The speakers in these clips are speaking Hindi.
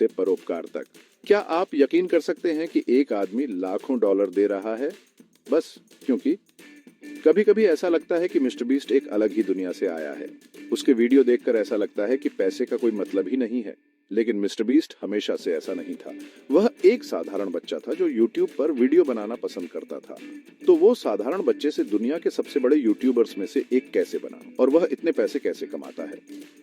से परोपकार तक। क्या आप यकीन कर सकते हैं कि एक आदमी लाखों डॉलर दे रहा है बस क्योंकि? कभी कभी ऐसा लगता है कि मिस्टर बीस्ट एक अलग ही दुनिया से आया है। उसके वीडियो देखकर ऐसा लगता है कि पैसे का कोई मतलब ही नहीं है। लेकिन मिस्टर बीस्ट हमेशा से ऐसा नहीं था। वह एक साधारण बच्चा था जो YouTube पर वीडियो बनाना पसंद करता था। तो वो साधारण बच्चे से दुनिया के सबसे बड़े यूट्यूबर्स में से एक कैसे बना और वह इतने पैसे कैसे कमाता है?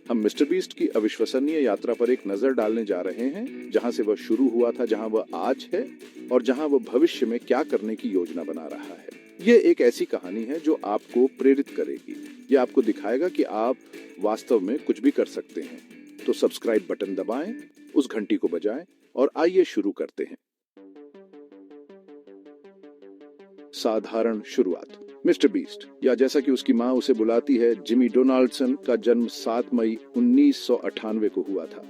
हम मिस्टर बीस्ट की अविश्वसनीय यात्रा पर एक नजर डालने जा रहे हैं, जहां से वह शुरू हुआ था, जहां वह आज है और जहां वह भविष्य में क्या करने की योजना बना रहा है। ये एक ऐसी कहानी है जो आपको प्रेरित करेगी। ये आपको दिखाएगा कि आप वास्तव में कुछ भी कर सकते हैं। तो सब्सक्राइब बटन दबाएं, उस घंटी को बजाएं और आइए शुरू करते हैं। साधारण शुरुआत। मिस्टर बीस्ट, या जैसा कि उसकी मां उसे बुलाती है, जिमी डोनाल्डसन का जन्म 7 मई 1998 को हुआ था।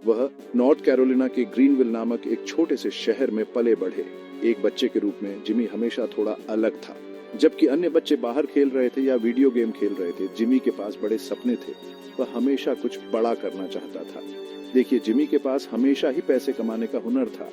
वह नॉर्थ कैरोलिना के ग्रीनविल नामक एक छोटे से शहर में पले बढ़े। एक बच्चे के रूप में जिमी हमेशा थोड़ा अलग था। जबकि अन्य बच्चे बाहर खेल रहे थे या वीडियो गेम खेल रहे थे, जिमी के पास बड़े सपने थे। वह हमेशा कुछ बड़ा करना चाहता था। देखिए, जिमी के पास हमेशा ही पैसे कमाने का हुनर था।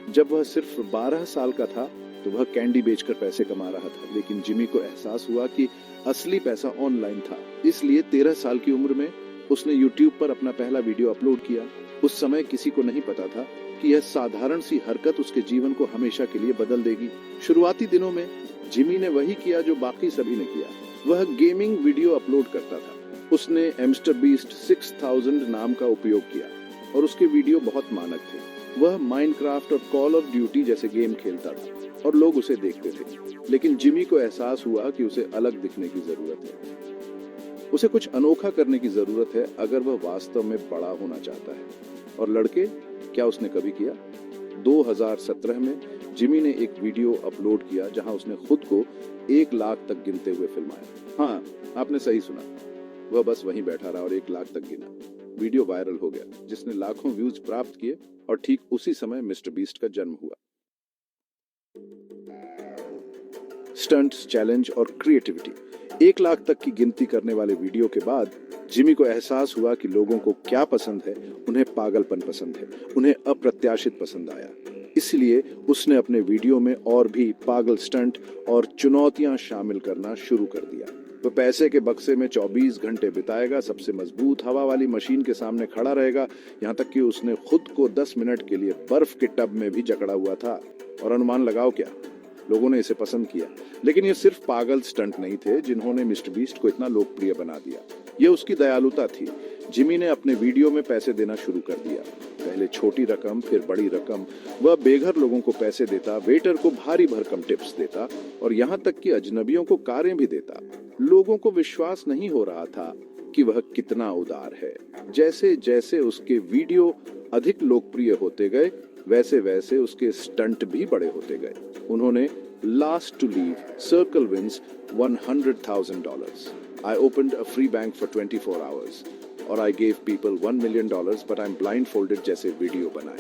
जब वह सिर्फ 12 साल का था तो वह कैंडी बेचकर पैसे कमा रहा था। लेकिन जिमी को एहसास हुआ कि असली पैसा ऑनलाइन था। इसलिए 13 साल की उम्र में उसने YouTube पर अपना पहला वीडियो अपलोड किया। उस समय किसी को नहीं पता था कि यह साधारण सी हरकत उसके जीवन को हमेशा के लिए बदल देगी। शुरुआती दिनों में जिमी ने वही किया जो बाकी सभी ने किया। वह गेमिंग वीडियो अपलोड करता था। उसने मिस्टर बीस्ट 6000 नाम का उपयोग किया और उसके वीडियो बहुत मानक थे। वह माइनक्राफ्ट और कॉल ऑफ ड्यूटी जैसे गेम खेलता था और लोग उसे देखते थे। लेकिन जिमी को एहसास हुआ कि उसे अलग दिखने की जरूरत है। उसे कुछ अनोखा करने की जरूरत है अगर वह वास्तव में बड़ा होना चाहता है। और लड़के, क्या उसने कभी किया? 2017 में जिमी ने एक वीडियो अपलोड किया जहां उसने खुद को 1 लाख तक गिनते हुए फिल्माया। हाँ, आपने सही सुना। वह बस वहीं बैठा रहा और 1 लाख तक गिना। वीडियो वायरल हो गया, जिसने लाखों व्यूज प्राप्त किए और ठीक उसी समय मिस्टर बीस्ट का जन्म हुआ। स्टंट्स, चैलेंज और क्रिएटिविटी। 1 लाख तक की गिनती करने वाले वीडियो के बाद जिमी को एहसास हुआ कि लोगों को क्या पसंद है। उन्हें पागलपन पसंद है, उन्हें अप्रत्याशित पसंद आया। इसलिए उसने अपने वीडियो में और भी पागल स्टंट और चुनौतियां शामिल करना शुरू कर दिया। वह पैसे के बक्से में 24 घंटे बिताएगा, सबसे मजबूत हवा वाली मशीन के सामने खड़ा रहेगा, यहाँ तक कि उसने खुद को 10 मिनट के लिए बर्फ के टब में भी जकड़ा हुआ था। और अनुमान लगाओ क्या? लोगों ने इसे पसंद किया। लेकिन ये सिर्फ पागल स्टंट नहीं थे जिन्होंने मिस्टर बीस्ट को इतना लोकप्रिय बना दिया। ये उसकी दयालुता थी। जिमी ने अपने वीडियो में पैसे देना शुरू कर दिया। पहले छोटी रकम, फिर बड़ी रकम। वह बेघर लोगों को पैसे देता, वेटर को भारी भरकम टिप्स देता और यहाँ तक कि अजनबियों को कारें भी देता। लोगों को विश्वास नहीं हो रहा था कि वह कितना उदार है। जैसे जैसे उसके वीडियो अधिक लोकप्रिय होते गए, वैसे वैसे उसके स्टंट भी बड़े होते गए। उन्होंने last to leave circle wins $100,000. I opened a free bank for 24 hours. और I gave people $1 million but I'm blindfolded जैसे वीडियो बनाए।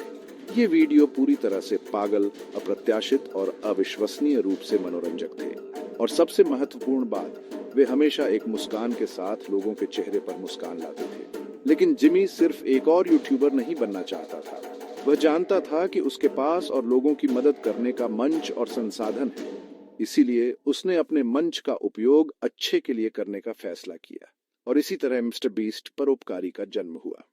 ये वीडियो पूरी तरह से पागल, अप्रत्याशित और अविश्वसनीय रूप से मनोरंजक थे। और सबसे महत्वपूर्ण बात, वे हमेशा एक मुस्कान के साथ लोगों के चेहरे पर मुस्कान लाते थे। लेकिन जिमी सिर्फ एक और यूट्यूबर नहीं बनना चाहता था। वह जानता था कि उसके पास और लोगों की मदद करने का मंच और संसाधन है। इसीलिए उसने अपने मंच का उपयोग अच्छे के लिए करने का फैसला किया। और इसी तरह मिस्टर बीस्ट परोपकारी का जन्म हुआ।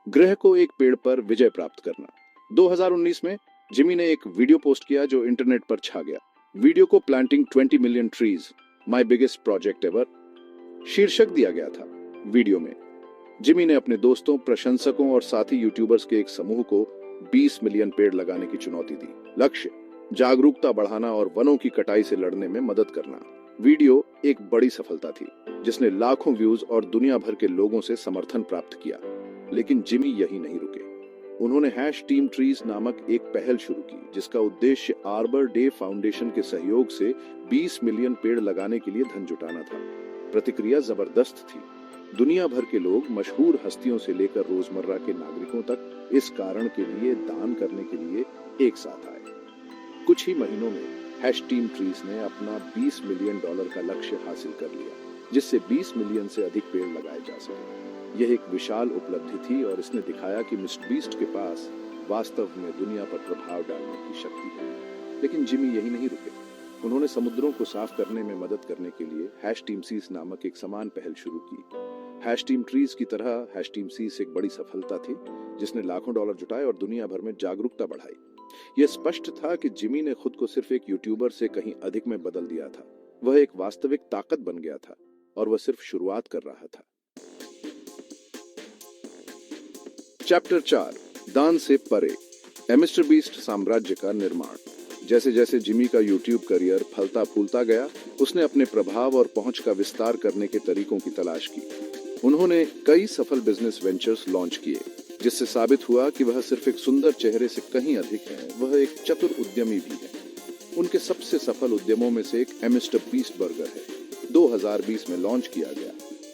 ग्रह को एक पेड़ पर विजय प्राप्त करना। 2019 में जिमी ने एक वीडियो पोस्ट किया जो इंटरनेट पर छा गया। वीडियो को planting 20 million trees, my biggest project ever शीर्षक दिया गया था। वीडियो में जिमी ने अपने दोस्तों, प्रशंसकों और साथी यूट्यूबर्स के एक समूह को 20 मिलियन पेड़ लगाने की चुनौती दी। लक्ष्य, जागरूकता बढ़ाना और वनों की कटाई से लड़ने में मदद करना। वीडियो एक बड़ी सफलता थी, जिसने लाखों व्यूज और दुनिया भर के लोगों से समर्थन प्राप्त किया। लेकिन जिमी यही नहीं रुके। उन्होंने #टीम ट्रीज नामक एक पहल शुरू की, जिसका उद्देश्य आर्बर डे फाउंडेशन के सहयोग से 20 मिलियन पेड़ लगाने के लिए धन जुटाना था। प्रतिक्रिया जबरदस्त थी। दुनिया भर के लोग, मशहूर हस्तियों से लेकर रोजमर्रा के नागरिकों तक, इस कारण के लिए दान करने के लिए एक साथ आए। कुछ ही महीनों में #टीम ट्रीज ने अपना $20 मिलियन का लक्ष्य हासिल कर लिया, जिससे 20 मिलियन से अधिक पेड़ लगाए जा सके। यह एक विशाल उपलब्धि थी और इसने दिखाया कि मिस्टर बीस्ट के पास वास्तव में दुनिया पर प्रभाव डालने की शक्ति है। लेकिन जिमी यही नहीं रुके। उन्होंने समुद्रों को साफ करने में मदद करने के लिए #TeamSeas नामक एक समान पहल शुरू की। #TeamTrees की तरह #TeamSeas एक बड़ी सफलता थी जिसने लाखों डॉलर जुटाए और दुनिया भर में जागरूकता बढ़ाई। यह स्पष्ट था कि जिमी ने खुद को सिर्फ एक यूट्यूबर से कहीं अधिक में बदल दिया था। वह एक वास्तविक ताकत बन गया था और वह सिर्फ शुरुआत कर रहा था। चैप्टर 4, दान से परे, मिस्टर बीस्ट साम्राज्य का निर्माण। जैसे जैसे जिमी का यूट्यूब करियर फलता फूलता गया, उसने अपने प्रभाव और पहुंच का विस्तार करने के तरीकों की तलाश की। उन्होंने कई सफल बिजनेस वेंचर्स लॉन्च किए, जिससे साबित हुआ कि वह सिर्फ एक सुंदर चेहरे से कहीं अधिक है, वह एक चतुर उद्यमी भी है। उनके सबसे सफल उद्यमों में से एक मिस्टर बीस्ट बर्गर है। 2020 में लॉन्च किया गया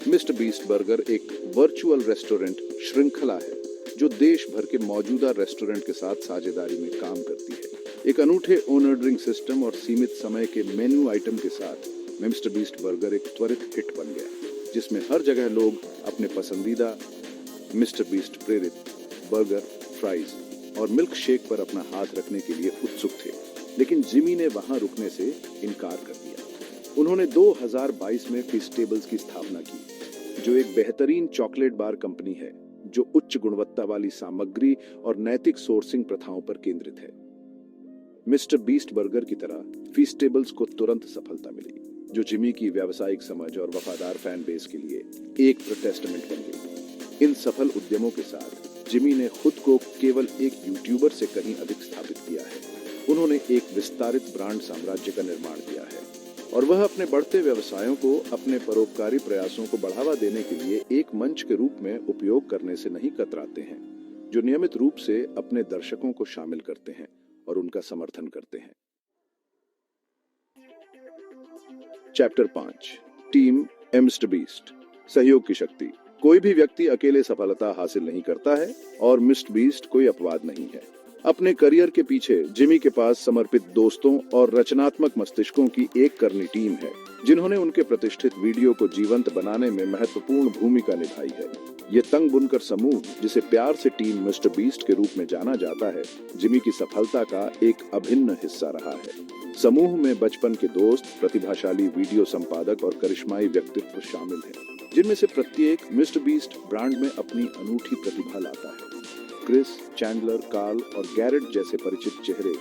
मिस्टर बीस्ट बर्गर एक वर्चुअल रेस्टोरेंट श्रृंखला है जो देश भर के मौजूदा रेस्टोरेंट के साथ साझेदारी में काम करती है। एक अनूठे ओनर ड्रिंक सिस्टम और सीमित समय के मेन्यू आइटम के साथ मिस्टर बीस्ट बर्गर एक त्वरित हिट बन गया, जिसमें हर जगह लोग अपने पसंदीदा मिस्टर बीस्ट प्रेरित बर्गर, फ्राइज और मिल्क शेक पर अपना हाथ रखने के लिए उत्सुक थे। लेकिन जिमी ने वहां रुकने से इनकार कर दिया। उन्होंने 2022 में फीस्टेबल्स की स्थापना की, जो एक बेहतरीन चॉकलेट बार कंपनी है जो उच्च गुणवत्ता वाली सामग्री और नैतिक सोर्सिंग प्रथाओं पर केंद्रित है। मिस्टर बीस्ट बर्गर की तरह फीस्टेबल्स को तुरंत सफलता मिली, जो जिमी की व्यावसायिक समझ और वफादार फैन बेस के लिए एक टेस्टामेंट बन गई। इन सफल उद्यमों के साथ जिमी ने खुद को केवल एक यूट्यूबर से कहीं अधिक स्थापित किया है। उन्होंने एक विस्तारित ब्रांड साम्राज्य का निर्माण किया है और वह अपने बढ़ते व्यवसायों को अपने परोपकारी प्रयासों को बढ़ावा देने के लिए एक मंच के रूप में उपयोग करने से नहीं कतराते हैं, जो नियमित रूप से अपने दर्शकों को शामिल करते हैं और उनका समर्थन करते हैं। चैप्टर 5, टीम मिस्टर बीस्ट, सहयोग की शक्ति। कोई भी व्यक्ति अकेले सफलता हासिल नहीं करता है और मिस्टर बीस्ट कोई अपवाद नहीं है। अपने करियर के पीछे जिमी के पास समर्पित दोस्तों और रचनात्मक मस्तिष्कों की एक करनी टीम है, जिन्होंने उनके प्रतिष्ठित वीडियो को जीवंत बनाने में महत्वपूर्ण भूमिका निभाई है। ये तंग बुनकर समूह, जिसे प्यार से टीम मिस्टर बीस्ट के रूप में जाना जाता है, जिमी की सफलता का एक अभिन्न हिस्सा रहा है। समूह में बचपन के दोस्त, प्रतिभाशाली वीडियो संपादक और करिश्माई व्यक्तित्व शामिल हैं, जिनमें से प्रत्येक मिस्टर बीस्ट ब्रांड में अपनी अनूठी प्रतिभा लाता है। क्रिस, चैंडलर, कार्ल और गैरेट जैसे परिचित चेहरे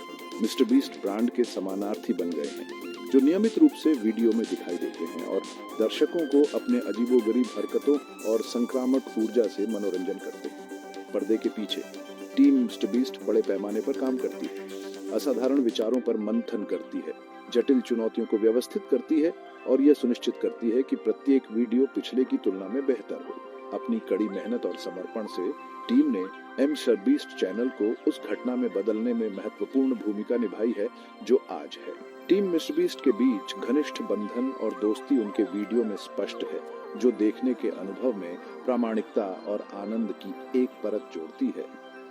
मिस्टर बीस्ट ब्रांड के समानार्थी बन गए हैं, जो नियमित रूप से वीडियो में दिखाई देते हैं और दर्शकों को अपने अजीबोगरीब हरकतों और संक्रामक ऊर्जा से मनोरंजन करते हैं। पर्दे के पीछे टीम मिस्टर बीस्ट बड़े पैमाने पर काम करती है, असाधारण विचारों पर मंथन करती है, जटिल चुनौतियों को व्यवस्थित करती है और यह सुनिश्चित करती है कि प्रत्येक वीडियो पिछले की तुलना में बेहतर हो। अपनी कड़ी मेहनत और समर्पण से टीम ने मिस्टर बीस्ट चैनल को उस घटना में बदलने में महत्वपूर्ण भूमिका निभाई है जो आज है। टीम मिस्टर बीस्ट के बीच घनिष्ठ बंधन और दोस्ती उनके वीडियो में स्पष्ट है, जो देखने के अनुभव में प्रामाणिकता और आनंद की एक परत जोड़ती है।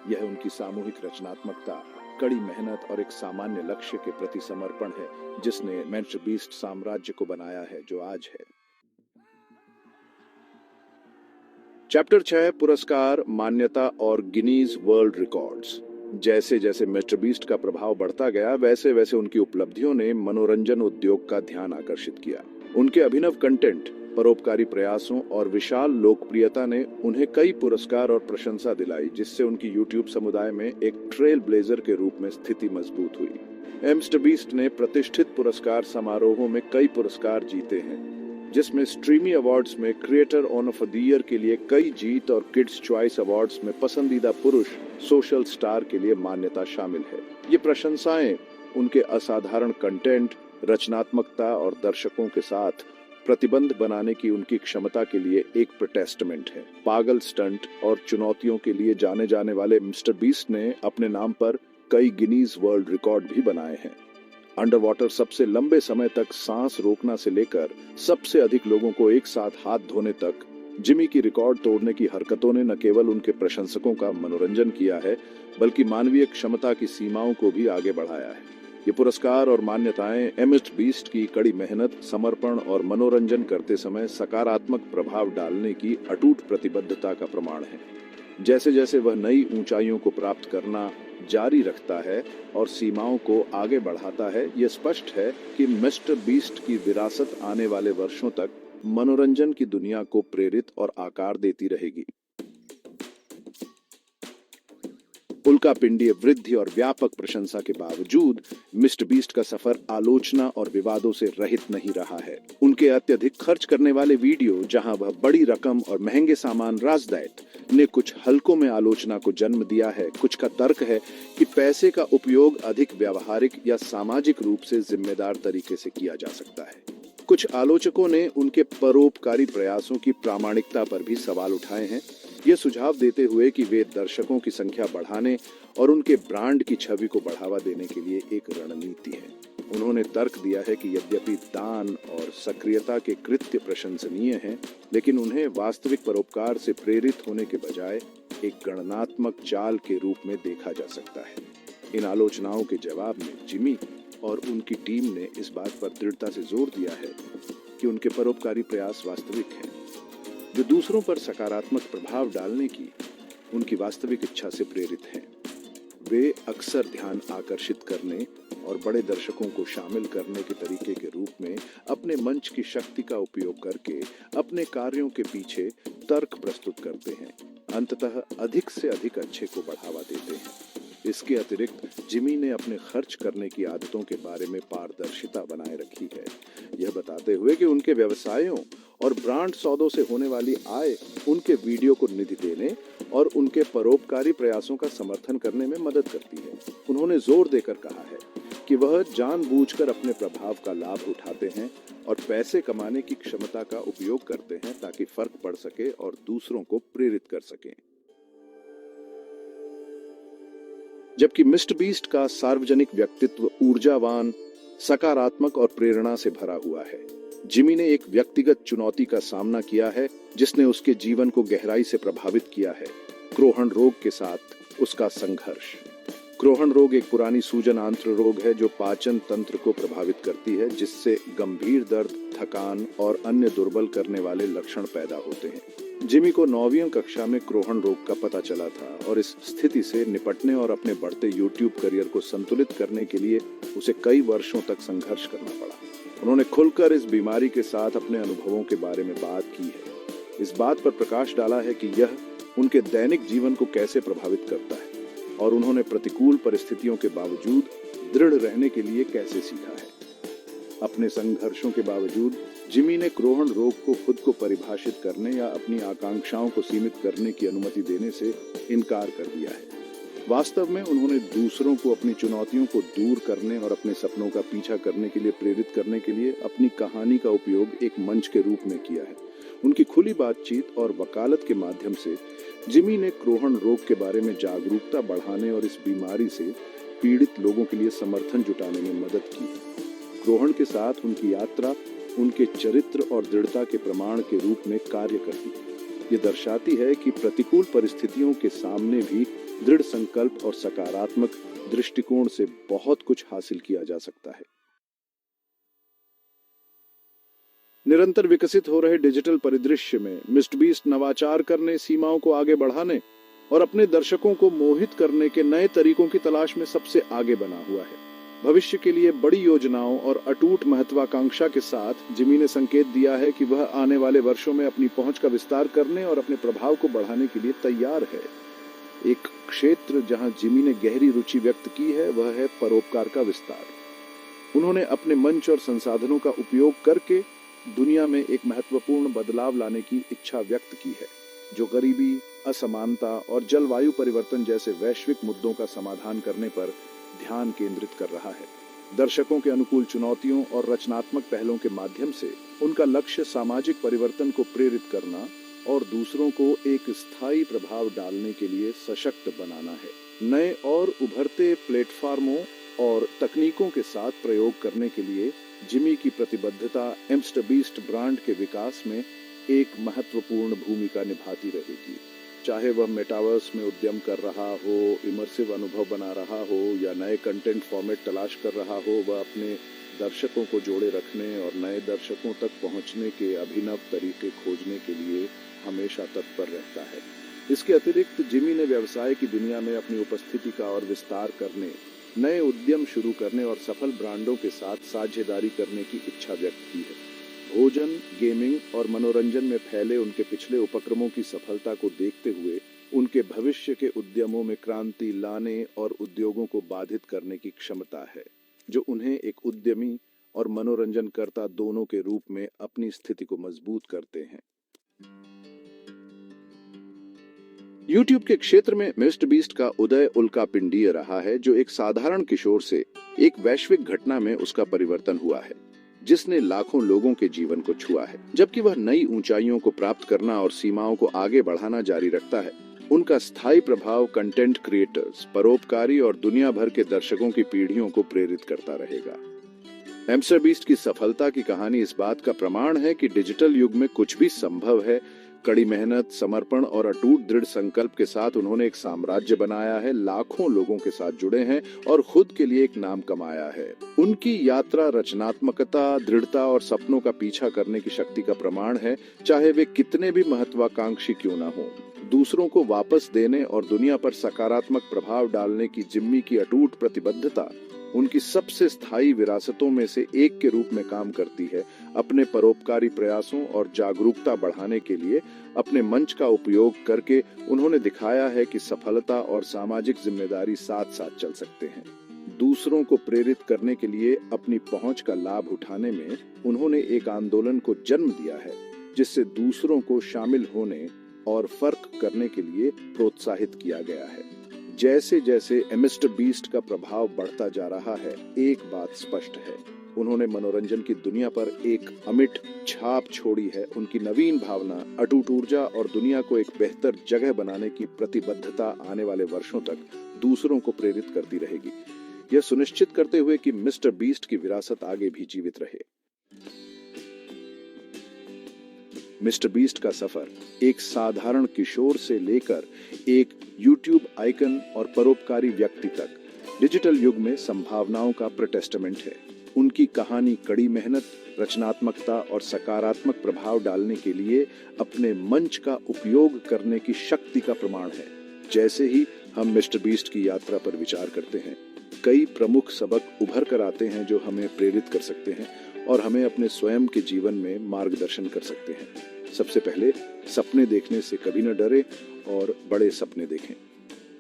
यह उनकी सामूहिक रचनात्मकता, कड़ी मेहनत और एक सामान्य लक्ष्य के प्रति समर्पण है, जिसने मिस्टर बीस्ट साम्राज्य को बनाया है जो आज है। चैप्टर 6, पुरस्कार, मान्यता और गिनीज वर्ल्ड रिकॉर्ड्स। जैसे जैसे मिस्टर बीस्ट का प्रभाव बढ़ता गया, वैसे वैसे उनकी उपलब्धियों ने मनोरंजन उद्योग का ध्यान आकर्षित किया। उनके अभिनव कंटेंट, परोपकारी प्रयासों और विशाल लोकप्रियता ने उन्हें कई पुरस्कार और प्रशंसा दिलाई, जिससे उनकी यूट्यूब समुदाय में एक ट्रेल ब्लेजर के रूप में स्थिति मजबूत हुई। मिस्टर बीस्ट ने प्रतिष्ठित पुरस्कार समारोहों में कई पुरस्कार जीते हैं, जिसमें स्ट्रीमी अवार्ड्स में क्रिएटर ऑफ द ईयर के लिए कई जीत और किड्स चॉइस अवार्ड्स में पसंदीदा पुरुष सोशल स्टार के लिए मान्यता शामिल है। ये प्रशंसाएं उनके असाधारण कंटेंट, रचनात्मकता और दर्शकों के साथ प्रतिबंध बनाने की उनकी क्षमता के लिए एक टेस्टामेंट है। पागल स्टंट और चुनौतियों के लिए जाने जाने वाले मिस्टर बीस्ट ने अपने नाम पर कई गिनीज वर्ल्ड रिकॉर्ड भी बनाए हैं। अंडर वाटर सबसे लंबे समय तक सांस रोकना से लेकर सबसे अधिक लोगों को एक साथ हाथ धोने तक जिमी की रिकॉर्ड तोड़ने की हरकतों ने न केवल उनके प्रशंसकों का मनोरंजन किया है, बल्कि मानवीय क्षमता की सीमाओं को भी आगे बढ़ाया है। ये पुरस्कार और मान्यताएं मिस्टर बीस्ट की कड़ी मेहनत, समर्पण और मनोरंजन करते समय सकारात्मक प्रभाव डालने की अटूट प्रतिबद्धता का प्रमाण है। जैसे जैसे वह नई ऊंचाइयों को प्राप्त करना जारी रखता है और सीमाओं को आगे बढ़ाता है, यह स्पष्ट है कि मिस्टर बीस्ट की विरासत आने वाले वर्षों तक मनोरंजन की दुनिया को प्रेरित और आकार देती रहेगी। उल्कापिंडीय वृद्धि और व्यापक प्रशंसा के बावजूद मिस्टर बीस्ट का सफर आलोचना और विवादों से रहित नहीं रहा है। उनके अत्यधिक खर्च करने वाले वीडियो, जहां वह बड़ी रकम और महंगे सामान राजदैट, ने कुछ हलकों में आलोचना को जन्म दिया है। कुछ का तर्क है कि पैसे का उपयोग अधिक व्यावहारिक या सामाजिक रूप से जिम्मेदार तरीके से किया जा सकता है। कुछ आलोचकों ने उनके परोपकारी प्रयासों की प्रामाणिकता पर भी सवाल उठाए हैं, ये सुझाव देते हुए कि वे दर्शकों की संख्या बढ़ाने और उनके ब्रांड की छवि को बढ़ावा देने के लिए एक रणनीति है। उन्होंने तर्क दिया है कि यद्यपि दान और सक्रियता के कृत्य प्रशंसनीय हैं, लेकिन उन्हें वास्तविक परोपकार से प्रेरित होने के बजाय एक गणनात्मक चाल के रूप में देखा जा सकता है। इन आलोचनाओं के जवाब में जिमी और उनकी टीम ने इस बात पर दृढ़ता से जोर दिया है कि उनके परोपकारी प्रयास वास्तविक हैं, जो दूसरों पर सकारात्मक प्रभाव डालने की उनकी वास्तविक इच्छा से प्रेरित हैं। वे अक्सर ध्यान आकर्षित करने और बड़े दर्शकों को शामिल करने के तरीके के रूप में अपने मंच की शक्ति का उपयोग करके अपने कार्यों के पीछे तर्क प्रस्तुत करते हैं, अंततः अधिक से अधिक अच्छे को बढ़ावा देते हैं। इसके अतिरिक्त जिमी ने अपने खर्च करने की आदतों के बारे में पारदर्शिता बनाए रखी है, यह बताते हुए कि उनके व्यवसायों और ब्रांड सौदों से होने वाली आय उनके वीडियो को निधि देने और उनके परोपकारी प्रयासों का समर्थन करने में मदद करती है। उन्होंने जोर देकर कहा है कि वह जानबूझकर अपने प्रभाव का लाभ उठाते हैं और पैसे कमाने की क्षमता का उपयोग करते हैं ताकि फर्क पड़ सके और दूसरों को प्रेरित कर सकें। जबकि मिस्टर बीस्ट का सार्वजनिक व्यक्तित्व ऊर्जावान, सकारात्मक और प्रेरणा से भरा हुआ है, जिमी ने एक व्यक्तिगत चुनौती का सामना किया है जिसने उसके जीवन को गहराई से प्रभावित किया है। क्रोहन रोग के साथ उसका संघर्ष। क्रोहन रोग एक पुरानी सूजन आंत्र रोग है जो पाचन तंत्र को प्रभावित करती है, जिससे गंभीर दर्द, थकान और अन्य दुर्बल करने वाले लक्षण पैदा होते हैं। जिमी को 9वीं कक्षा में क्रोहन रोग का पता चला था और इस स्थिति से निपटने और अपने बढ़ते YouTube करियर को संतुलित करने के लिए उसे कई वर्षों तक संघर्ष करना पड़ा। उन्होंने खुलकर इस बीमारी के साथ अपने अनुभवों के बारे में बात की है, इस बात पर प्रकाश डाला है कि यह उनके दैनिक जीवन को कैसे प्रभावित करता है और उन्होंने प्रतिकूल परिस्थितियों के बावजूद दृढ़ रहने के लिए कैसे सीखा है। अपने संघर्षों के बावजूद जिमी ने क्रोहन रोग को खुद को परिभाषित करने या अपनी आकांक्षाओं को सीमित करने की अनुमति देने से इनकार कर दिया है। वास्तव में उन्होंने दूसरों को अपनी चुनौतियों को दूर करने और अपने सपनों का पीछा करने के लिए प्रेरित करने के लिए अपनी कहानी का उपयोग एक मंच के रूप में किया है। उनकी खुली बातचीत और वकालत के माध्यम से जिमी ने क्रोहन रोग के बारे में जागरूकता बढ़ाने और इस बीमारी से पीड़ित लोगों के लिए समर्थन जुटाने में मदद की। क्रोहन के साथ उनकी यात्रा उनके चरित्र और दृढ़ता के प्रमाण के रूप में कार्य करती है। ये दर्शाती है कि प्रतिकूल परिस्थितियों के सामने भी दृढ़ संकल्प और सकारात्मक दृष्टिकोण से बहुत कुछ हासिल किया जा सकता है। निरंतर विकसित हो रहे डिजिटल परिदृश्य में मिस्टर बीस्ट नवाचार करने, सीमाओं को आगे बढ़ाने और अपने दर्शकों को मोहित करने के नए तरीकों की तलाश में सबसे आगे बना हुआ है। भविष्य के लिए बड़ी योजनाओं और अटूट महत्वाकांक्षा के साथ जिमी ने संकेत दिया है कि वह आने वाले वर्षों में अपनी पहुंच का विस्तार करने और अपने प्रभाव को बढ़ाने के लिए तैयार है। एक क्षेत्र जहां जिमी ने गहरी रुचि व्यक्त की है वह है परोपकार का विस्तार। उन्होंने अपने मंच और संसाधनों का उपयोग करके दुनिया में एक महत्वपूर्ण बदलाव लाने की इच्छा व्यक्त की है, जो गरीबी, असमानता और जलवायु परिवर्तन जैसे वैश्विक मुद्दों का समाधान करने पर ध्यान केंद्रित कर रहा है। दर्शकों के अनुकूल चुनौतियों और रचनात्मक पहलों के माध्यम से उनका लक्ष्य सामाजिक परिवर्तन को प्रेरित करना और दूसरों को एक स्थायी प्रभाव डालने के लिए सशक्त बनाना है। नए और उभरते प्लेटफॉर्मों और तकनीकों के साथ प्रयोग करने के लिए जिमी की प्रतिबद्धता मिस्टर बीस्ट ब्रांड के विकास में एक महत्वपूर्ण भूमिका निभाती रहेगी। चाहे वह मेटावर्स में उद्यम कर रहा हो, इमर्सिव अनुभव बना रहा हो या नए कंटेंट फॉर्मेट तलाश कर रहा हो, वह अपने दर्शकों को जोड़े रखने और नए दर्शकों तक पहुंचने के अभिनव तरीके खोजने के लिए हमेशा तत्पर रहता है। इसके अतिरिक्त जिमी ने व्यवसाय की दुनिया में अपनी उपस्थिति का और विस्तार करने, नए उद्यम शुरू करने और सफल ब्रांडों के साथ साझेदारी करने की इच्छा व्यक्त की है। भोजन, गेमिंग और मनोरंजन में फैले उनके पिछले उपक्रमों की सफलता को देखते हुए उनके भविष्य के उद्यमों में क्रांति लाने और उद्योगों को बाधित करने की क्षमता है, जो उन्हें एक उद्यमी और मनोरंजनकर्ता दोनों के रूप में अपनी स्थिति को मजबूत करते हैं। YouTube के क्षेत्र में मिस्टर बीस्ट का उदय उल्कापिंडीय रहा है, जो एक साधारण किशोर से एक वैश्विक घटना में उसका परिवर्तन हुआ है, जिसने लाखों लोगों के जीवन को छुआ है। जबकि वह नई ऊंचाइयों को प्राप्त करना और सीमाओं को आगे बढ़ाना जारी रखता है, उनका स्थायी प्रभाव कंटेंट क्रिएटर्स, परोपकारी और दुनिया भर के दर्शकों की पीढ़ियों को प्रेरित करता रहेगा। मिस्टर बीस्ट की सफलता की कहानी इस बात का प्रमाण है कि डिजिटल युग में कुछ भी संभव है। कड़ी मेहनत, समर्पण और अटूट दृढ़ संकल्प के साथ उन्होंने एक साम्राज्य बनाया है, लाखों लोगों के साथ जुड़े हैं और खुद के लिए एक नाम कमाया है। उनकी यात्रा रचनात्मकता, दृढ़ता और सपनों का पीछा करने की शक्ति का प्रमाण है, चाहे वे कितने भी महत्वाकांक्षी क्यों न हो। दूसरों को वापस देने और दुनिया पर सकारात्मक प्रभाव डालने की जिम्मी की अटूट प्रतिबद्धता उनकी सबसे स्थायी विरासतों में से एक के रूप में काम करती है। अपने परोपकारी प्रयासों और जागरूकता बढ़ाने के लिए अपने मंच का उपयोग करके उन्होंने दिखाया है कि सफलता और सामाजिक जिम्मेदारी साथ साथ चल सकते हैं। दूसरों को प्रेरित करने के लिए अपनी पहुंच का लाभ उठाने में उन्होंने एक आंदोलन को जन्म दिया है, जिससे दूसरों को शामिल होने और फर्क करने के लिए प्रोत्साहित किया गया है। जैसे जैसे मिस्टर बीस्ट का प्रभाव बढ़ता जा रहा है, एक बात स्पष्ट है, उन्होंने मनोरंजन की दुनिया पर एक अमिट छाप छोड़ी है। उनकी नवीन भावना, अटूट ऊर्जा और दुनिया को एक बेहतर जगह बनाने की प्रतिबद्धता आने वाले वर्षों तक दूसरों को प्रेरित करती रहेगी, यह सुनिश्चित करते हुए कि मिस्टर बीस्ट की विरासत आगे भी जीवित रहे। मिस्टर बीस्ट का सफर एक साधारण किशोर से लेकर एक YouTube आइकन और परोपकारी व्यक्ति तक डिजिटल युग में संभावनाओं का प्रोटेस्टामेंट है। उनकी कहानी कड़ी मेहनत, रचनात्मकता और सकारात्मक प्रभाव डालने के लिए अपने मंच का उपयोग करने की शक्ति का प्रमाण है। जैसे ही हम मिस्टर बीस्ट की यात्रा पर विचार करते हैं, कई प्रमुख सबक उभर कर आते हैं जो हमें प्रेरित कर सकते हैं और हमें अपने स्वयं के जीवन में मार्गदर्शन कर सकते हैं। सबसे पहले, सपने देखने से कभी न डरे और बड़े सपने देखें।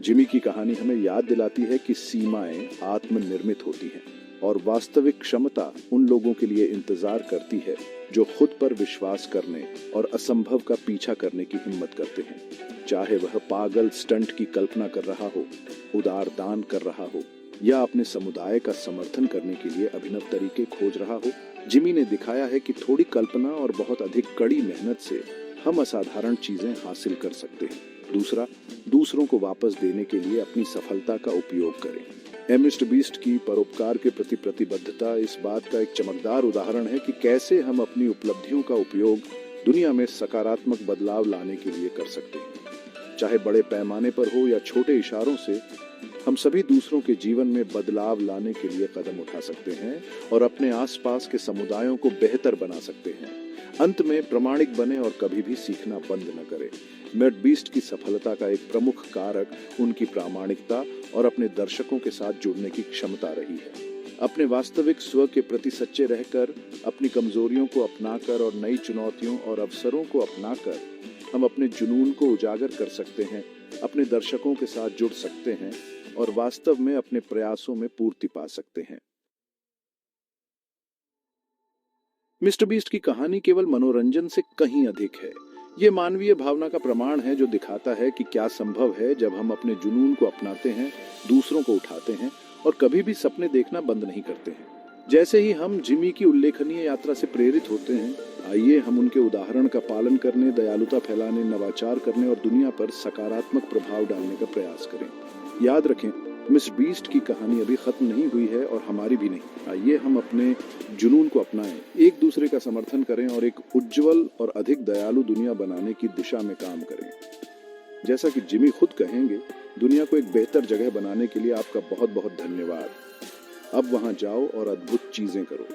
जिमी की कहानी हमें याद दिलाती है कि सीमाएं आत्मनिर्मित होती हैं और वास्तविक क्षमता उन लोगों के लिए इंतजार करती है जो खुद पर विश्वास करने और असंभव का पीछा करने की हिम्मत करते हैं। चाहे वह पागल स्टंट की कल्पना कर रहा हो, उदार दान कर रहा हो या अपने समुदाय का समर्थन करने के लिए अभिनव तरीके खोज रहा हो, जिमी ने दिखाया है कि थोड़ी कल्पना और बहुत अधिक कड़ी मेहनत से हम असाधारण चीजें हासिल कर सकते हैं। दूसरा, दूसरों को वापस देने के लिए अपनी सफलता का उपयोग करें। मिस्टर बीस्ट की परोपकार के प्रति प्रतिबद्धता इस बात का एक चमकदार उदाहरण है कि कैसे हम अपनी उपलब्धियों का उपयोग दुनिया में सकारात्मक बदलाव लाने के लिए कर सकते हैं। चाहे बड़े पैमाने पर हो या छोटे इशारों से, हम सभी दूसरों के जीवन में बदलाव लाने के लिए कदम उठा सकते हैं और अपने आसपास के समुदायों को बेहतर बना सकते हैं। अंत में, प्रामाणिक बने और कभी भी सीखना बंद न करें। मिस्टर बीस्ट की सफलता का एक प्रमुख कारक उनकी प्रामाणिकता और अपने दर्शकों के साथ जुड़ने की क्षमता रही है। अपने वास्तविक स्व के प्रति सच्चे रहकर, अपनी कमजोरियों को अपनाकर और नई चुनौतियों और अवसरों को अपनाकर हम अपने जुनून को उजागर कर सकते हैं, अपने दर्शकों के साथ जुड़ सकते हैं और वास्तव में अपने प्रयासों में पूर्ति पा सकते हैं। मिस्टर बीस्ट की कहानी केवल मनोरंजन से कहीं अधिक है। ये मानवीय भावना का प्रमाण है जो दिखाता है कि क्या संभव है जब हम अपने जुनून को अपनाते हैं, दूसरों को उठाते हैं और कभी भी सपने देखना बंद नहीं करते हैं। जैसे ही हम जिमी की उल्लेखनीय यात्रा से प्रेरित होते हैं, आइए हम उनके उदाहरण का पालन करने, दयालुता फैलाने, नवाचार करने और दुनिया पर सकारात्मक प्रभाव डालने का प्रयास करें। याद रखें, मिस्टर बीस्ट की कहानी अभी खत्म नहीं हुई है और हमारी भी नहीं। आइए हम अपने जुनून को अपनाएं, एक दूसरे का समर्थन करें और एक उज्जवल और अधिक दयालु दुनिया बनाने की दिशा में काम करें। जैसा कि जिमी खुद कहेंगे, दुनिया को एक बेहतर जगह बनाने के लिए आपका बहुत बहुत धन्यवाद। अब वहां जाओ और अद्भुत चीजें करो।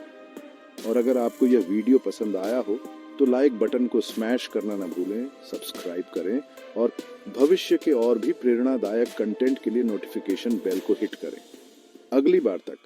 और अगर आपको यह वीडियो पसंद आया हो तो लाइक बटन को स्मैश करना न भूलें, सब्सक्राइब करें और भविष्य के और भी प्रेरणादायक कंटेंट के लिए नोटिफिकेशन बेल को हिट करें। अगली बार तक